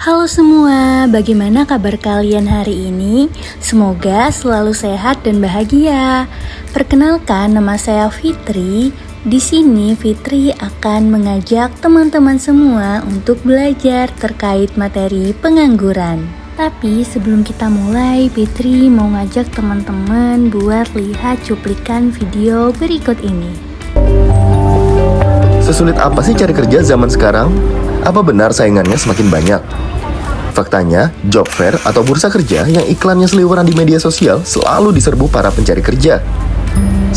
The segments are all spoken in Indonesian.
Halo semua, bagaimana kabar kalian hari ini? Semoga selalu sehat dan bahagia. Perkenalkan, nama saya Fitri. Di sini Fitri akan mengajak teman-teman semua untuk belajar terkait materi pengangguran. Tapi sebelum kita mulai, Fitri mau ngajak teman-teman buat lihat cuplikan video berikut ini. Sesulit apa sih cari kerja zaman sekarang? Apa benar saingannya semakin banyak? Faktanya, job fair atau bursa kerja yang iklannya seliweran di media sosial selalu diserbu para pencari kerja.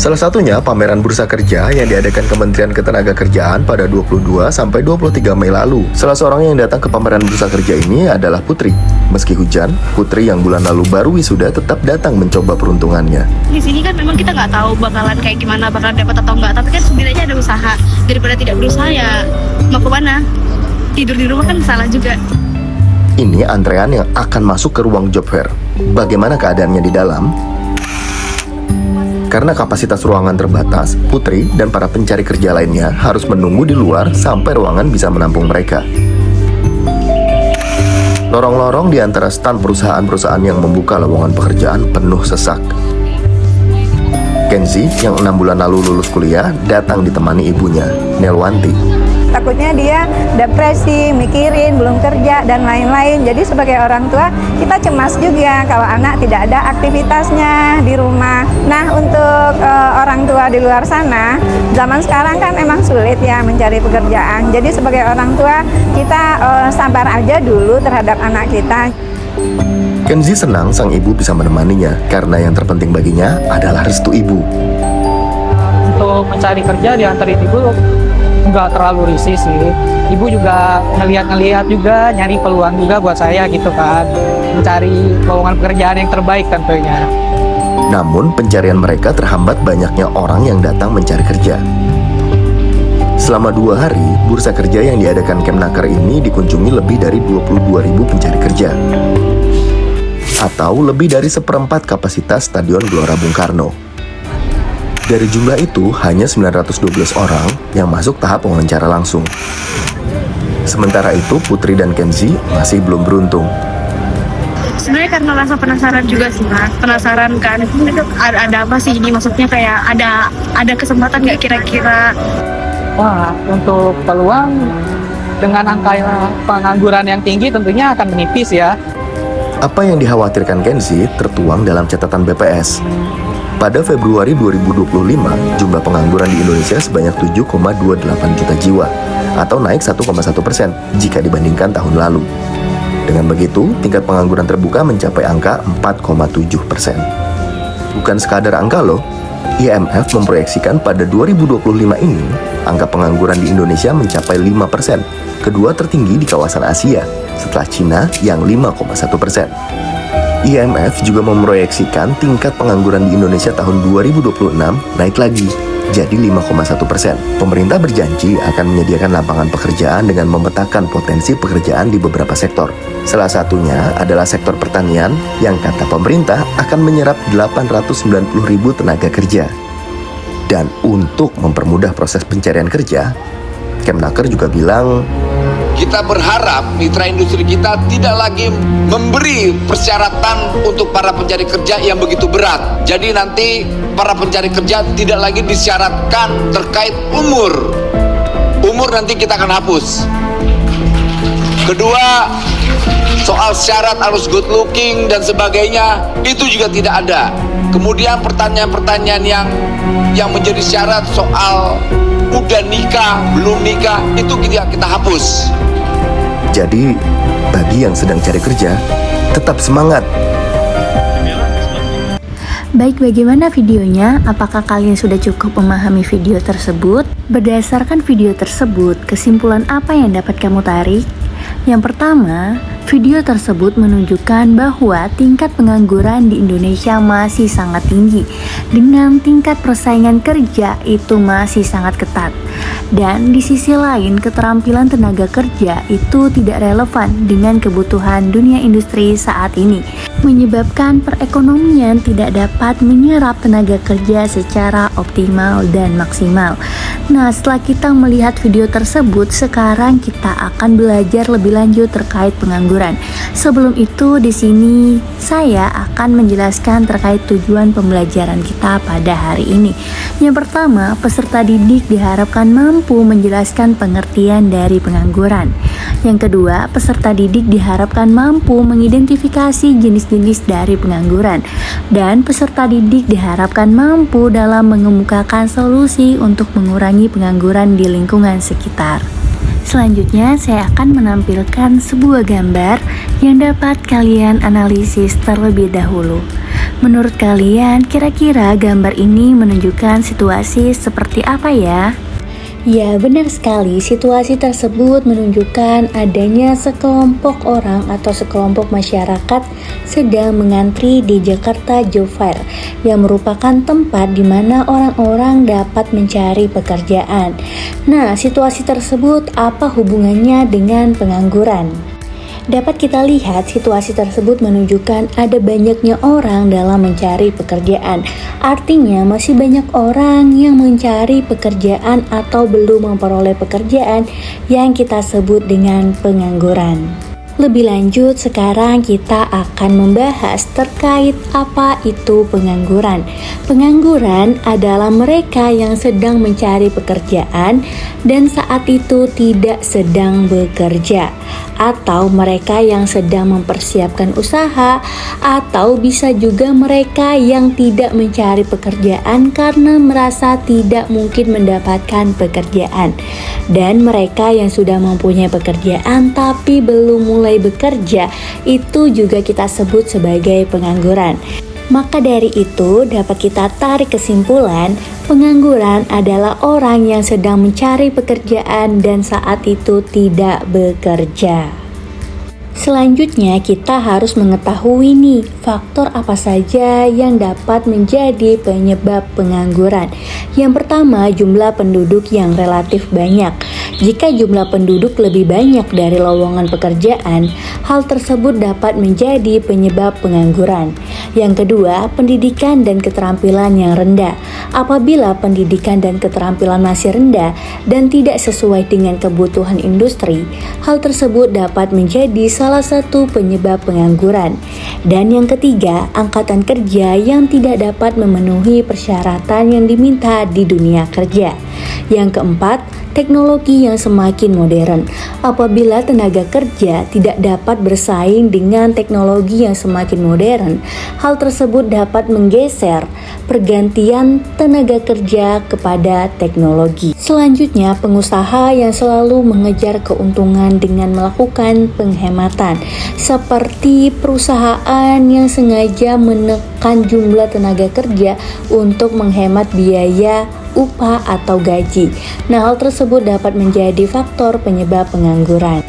Salah satunya pameran bursa kerja yang diadakan Kementerian Ketenagakerjaan pada 22 sampai 23 Mei lalu. Salah seorang yang datang ke pameran bursa kerja ini adalah Putri. Meski hujan, Putri yang bulan lalu baru wisuda tetap datang mencoba peruntungannya. Di sini kan memang kita nggak tahu bakalan kayak gimana, bakalan dapat atau enggak. Tapi kan setidaknya ada usaha. Daripada tidak berusaha ya mau kemana? Tidur di rumah kan salah juga. Ini antrean yang akan masuk ke ruang job fair. Bagaimana keadaannya di dalam? Karena kapasitas ruangan terbatas, Putri dan para pencari kerja lainnya harus menunggu di luar sampai ruangan bisa menampung mereka. Lorong-lorong di antara stand perusahaan-perusahaan yang membuka lowongan pekerjaan penuh sesak. Kenzi yang 6 bulan lalu lulus kuliah datang ditemani ibunya, Nelwanti. Takutnya dia depresi, mikirin, belum kerja, dan lain-lain. Jadi sebagai orang tua, kita cemas juga kalau anak tidak ada aktivitasnya di rumah. Nah, untuk orang tua di luar sana, zaman sekarang kan emang sulit ya mencari pekerjaan. Jadi sebagai orang tua, kita sabar aja dulu terhadap anak kita. Kenzi senang sang ibu bisa menemaninya, karena yang terpenting baginya adalah restu ibu. Untuk mencari kerja diantarin ibu nggak terlalu risih sih. Ibu juga ngeliat juga, nyari peluang juga buat saya gitu kan, mencari lowongan pekerjaan yang terbaik tentunya. Namun pencarian mereka terhambat banyaknya orang yang datang mencari kerja. Selama 2 hari, bursa kerja yang diadakan Kemnaker ini dikunjungi lebih dari 22.000 pencari kerja, atau lebih dari 1/4 kapasitas Stadion Gelora Bung Karno. Dari jumlah itu, hanya 912 orang yang masuk tahap wawancara langsung. Sementara itu, Putri dan Kenzi masih belum beruntung. Sebenarnya karena rasa penasaran juga sih, Mas. Penasaran kan, itu ada apa sih ini? Maksudnya kayak ada kesempatan nggak kira-kira? Wah, untuk peluang dengan angka pengangguran yang tinggi tentunya akan menipis ya. Apa yang dikhawatirkan Kenzi tertuang dalam catatan BPS. Pada Februari 2025, jumlah pengangguran di Indonesia sebanyak 7,28 juta jiwa, atau naik 1,1% jika dibandingkan tahun lalu. Dengan begitu, tingkat pengangguran terbuka mencapai angka 4,7%. Bukan sekadar angka loh, IMF memproyeksikan pada 2025 ini, angka pengangguran di Indonesia mencapai 5%, kedua tertinggi di kawasan Asia, setelah Cina yang 5,1%. IMF juga memproyeksikan tingkat pengangguran di Indonesia tahun 2026 naik lagi, jadi 5,1%. Pemerintah berjanji akan menyediakan lapangan pekerjaan dengan memetakan potensi pekerjaan di beberapa sektor. Salah satunya adalah sektor pertanian yang kata pemerintah akan menyerap 890.000 tenaga kerja. Dan untuk mempermudah proses pencarian kerja, Kemnaker juga bilang, kita berharap mitra industri kita tidak lagi memberi persyaratan untuk para pencari kerja yang begitu berat. Jadi nanti para pencari kerja tidak lagi disyaratkan terkait umur. Umur nanti kita akan hapus. Kedua, soal syarat harus good looking dan sebagainya, itu juga tidak ada. Kemudian pertanyaan-pertanyaan yang menjadi syarat soal udah nikah, belum nikah, itu kita hapus. Jadi, bagi yang sedang cari kerja, tetap semangat. Baik, bagaimana videonya? Apakah kalian sudah cukup memahami video tersebut? Berdasarkan video tersebut, kesimpulan apa yang dapat kamu tarik? Yang pertama, video tersebut menunjukkan bahwa tingkat pengangguran di Indonesia masih sangat tinggi, dengan tingkat persaingan kerja itu masih sangat ketat. Dan di sisi lain, keterampilan tenaga kerja itu tidak relevan dengan kebutuhan dunia industri saat ini, menyebabkan perekonomian tidak dapat menyerap tenaga kerja secara optimal dan maksimal. Nah, setelah kita melihat video tersebut, sekarang kita akan belajar lebih lanjut terkait pengangguran. Sebelum itu, di sini saya akan menjelaskan terkait tujuan pembelajaran kita pada hari ini. Yang pertama, peserta didik diharapkan mampu menjelaskan pengertian dari pengangguran. Yang kedua, peserta didik diharapkan mampu mengidentifikasi jenis-jenis dari pengangguran. Dan peserta didik diharapkan mampu dalam mengemukakan solusi untuk mengurangi pengangguran di lingkungan sekitar. Selanjutnya, saya akan menampilkan sebuah gambar yang dapat kalian analisis terlebih dahulu. Menurut kalian, kira-kira gambar ini menunjukkan situasi seperti apa ya? Ya, benar sekali. Situasi tersebut menunjukkan adanya sekelompok orang atau sekelompok masyarakat sedang mengantri di Jakarta Job Fair, yang merupakan tempat di mana orang-orang dapat mencari pekerjaan. Nah, situasi tersebut apa hubungannya dengan pengangguran? Dapat kita lihat situasi tersebut menunjukkan ada banyaknya orang dalam mencari pekerjaan. Artinya masih banyak orang yang mencari pekerjaan atau belum memperoleh pekerjaan yang kita sebut dengan pengangguran. Lebih lanjut, sekarang kita akan membahas terkait apa itu pengangguran. Pengangguran adalah mereka yang sedang mencari pekerjaan dan saat itu tidak sedang bekerja, atau mereka yang sedang mempersiapkan usaha, atau bisa juga mereka yang tidak mencari pekerjaan karena merasa tidak mungkin mendapatkan pekerjaan, dan mereka yang sudah mempunyai pekerjaan tapi belum mulai bekerja, itu juga kita sebut sebagai pengangguran. Maka dari itu dapat kita tarik kesimpulan, pengangguran adalah orang yang sedang mencari pekerjaan dan saat itu tidak bekerja. Selanjutnya kita harus mengetahui nih faktor apa saja yang dapat menjadi penyebab pengangguran. Yang pertama, jumlah penduduk yang relatif banyak. Jika jumlah penduduk lebih banyak dari lowongan pekerjaan, hal tersebut dapat menjadi penyebab pengangguran. Yang kedua, pendidikan dan keterampilan yang rendah. Apabila pendidikan dan keterampilan masih rendah dan tidak sesuai dengan kebutuhan industri, hal tersebut dapat menjadi salah satu penyebab pengangguran. Dan yang ketiga, angkatan kerja yang tidak dapat memenuhi persyaratan yang diminta di dunia kerja. Yang keempat, teknologi yang semakin modern. Apabila tenaga kerja tidak dapat bersaing dengan teknologi yang semakin modern, hal tersebut dapat menggeser pergantian tenaga kerja kepada teknologi. Selanjutnya, pengusaha yang selalu mengejar keuntungan dengan melakukan penghematan, seperti perusahaan yang sengaja menekan jumlah tenaga kerja untuk menghemat biaya upah atau gaji. Nah, hal tersebut dapat menjadi faktor penyebab pengangguran.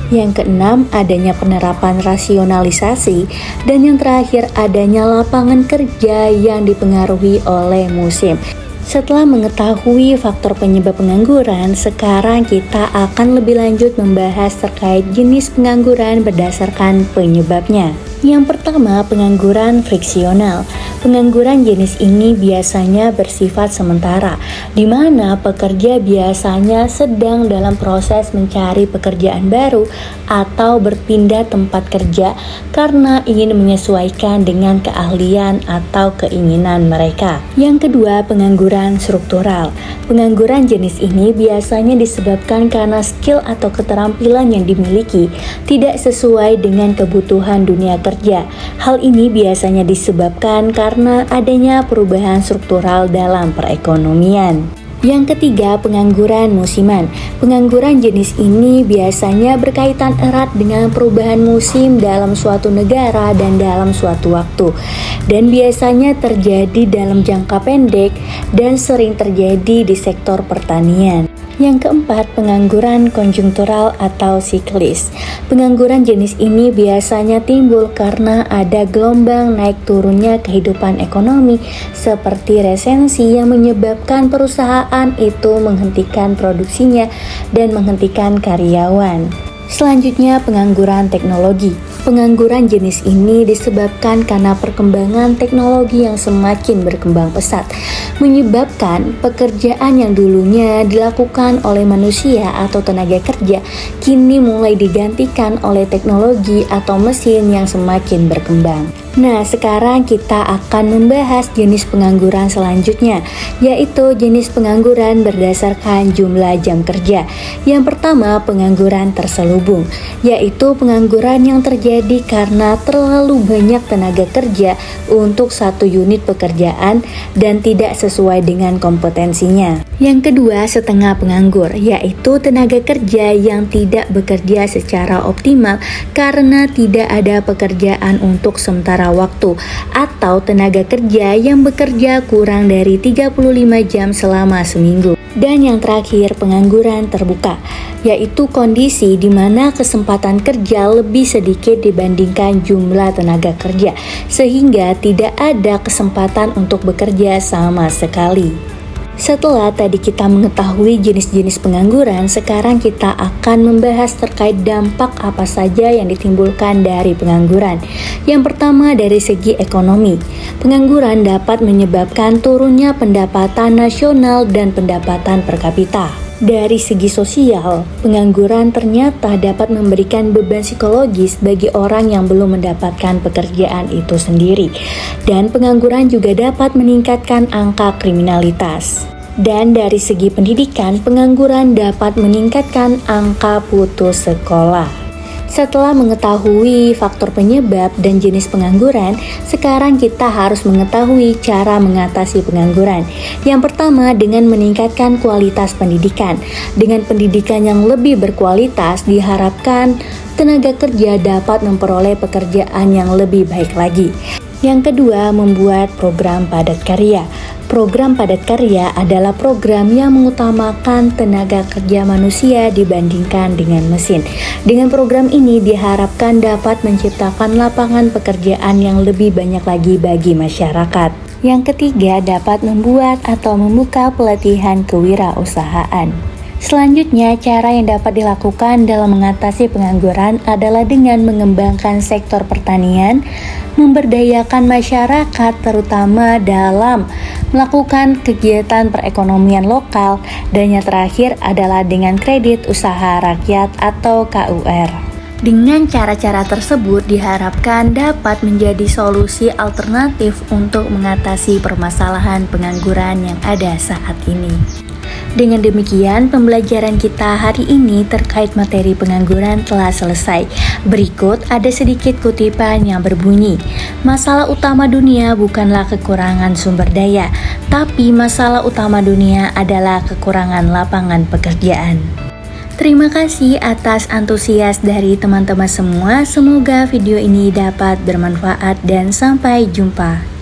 Yang keenam, adanya penerapan rasionalisasi, dan yang terakhir adanya lapangan kerja yang dipengaruhi oleh musim. Setelah mengetahui faktor penyebab pengangguran, sekarang kita akan lebih lanjut membahas terkait jenis pengangguran berdasarkan penyebabnya. Yang pertama, pengangguran friksional. Pengangguran jenis ini biasanya bersifat sementara, di mana pekerja biasanya sedang dalam proses mencari pekerjaan baru atau berpindah tempat kerja karena ingin menyesuaikan dengan keahlian atau keinginan mereka. Yang kedua, pengangguran struktural. Pengangguran jenis ini biasanya disebabkan karena skill atau keterampilan yang dimiliki tidak sesuai dengan kebutuhan dunia kerja. Hal ini biasanya disebabkan karena adanya perubahan struktural dalam perekonomian. Yang ketiga, pengangguran musiman. Pengangguran jenis ini biasanya berkaitan erat dengan perubahan musim dalam suatu negara dan dalam suatu waktu, dan biasanya terjadi dalam jangka pendek dan sering terjadi di sektor pertanian. Yang keempat, pengangguran konjungtural atau siklis. Pengangguran jenis ini biasanya timbul karena ada gelombang naik turunnya kehidupan ekonomi seperti resensi yang menyebabkan perusahaan itu menghentikan produksinya dan menghentikan karyawan. Selanjutnya, pengangguran teknologi. Pengangguran jenis ini disebabkan karena perkembangan teknologi yang semakin berkembang pesat, menyebabkan pekerjaan yang dulunya dilakukan oleh manusia atau tenaga kerja kini mulai digantikan oleh teknologi atau mesin yang semakin berkembang. Nah, sekarang kita akan membahas jenis pengangguran selanjutnya, yaitu jenis pengangguran berdasarkan jumlah jam kerja. Yang pertama, pengangguran terselubung, yaitu pengangguran yang terjadi karena terlalu banyak tenaga kerja untuk satu unit pekerjaan dan tidak sesuai dengan kompetensinya. Yang kedua, setengah penganggur, yaitu tenaga kerja yang tidak bekerja secara optimal karena tidak ada pekerjaan untuk sementara waktu, atau tenaga kerja yang bekerja kurang dari 35 jam selama seminggu. Dan yang terakhir, pengangguran terbuka, yaitu kondisi di mana kesempatan kerja lebih sedikit dibandingkan jumlah tenaga kerja, sehingga tidak ada kesempatan untuk bekerja sama sekali. Setelah tadi kita mengetahui jenis-jenis pengangguran, sekarang kita akan membahas terkait dampak apa saja yang ditimbulkan dari pengangguran. Yang pertama, dari segi ekonomi. Pengangguran dapat menyebabkan turunnya pendapatan nasional dan pendapatan per kapita. Dari segi sosial, pengangguran ternyata dapat memberikan beban psikologis bagi orang yang belum mendapatkan pekerjaan itu sendiri. Dan pengangguran juga dapat meningkatkan angka kriminalitas. Dan dari segi pendidikan, pengangguran dapat meningkatkan angka putus sekolah. Setelah mengetahui faktor penyebab dan jenis pengangguran, sekarang kita harus mengetahui cara mengatasi pengangguran. Yang pertama, dengan meningkatkan kualitas pendidikan. Dengan pendidikan yang lebih berkualitas, diharapkan tenaga kerja dapat memperoleh pekerjaan yang lebih baik lagi. Yang kedua, membuat program padat karya. Program padat karya adalah program yang mengutamakan tenaga kerja manusia dibandingkan dengan mesin. Dengan program ini diharapkan dapat menciptakan lapangan pekerjaan yang lebih banyak lagi bagi masyarakat. Yang ketiga, dapat membuat atau membuka pelatihan kewirausahaan. Selanjutnya, cara yang dapat dilakukan dalam mengatasi pengangguran adalah dengan mengembangkan sektor pertanian, memberdayakan masyarakat terutama dalam melakukan kegiatan perekonomian lokal, dan yang terakhir adalah dengan kredit usaha rakyat atau KUR. Dengan cara-cara tersebut diharapkan dapat menjadi solusi alternatif untuk mengatasi permasalahan pengangguran yang ada saat ini. Dengan demikian, pembelajaran kita hari ini terkait materi pengangguran telah selesai. Berikut ada sedikit kutipan yang berbunyi, masalah utama dunia bukanlah kekurangan sumber daya, tapi masalah utama dunia adalah kekurangan lapangan pekerjaan. Terima kasih atas antusias dari teman-teman semua. Semoga video ini dapat bermanfaat dan sampai jumpa.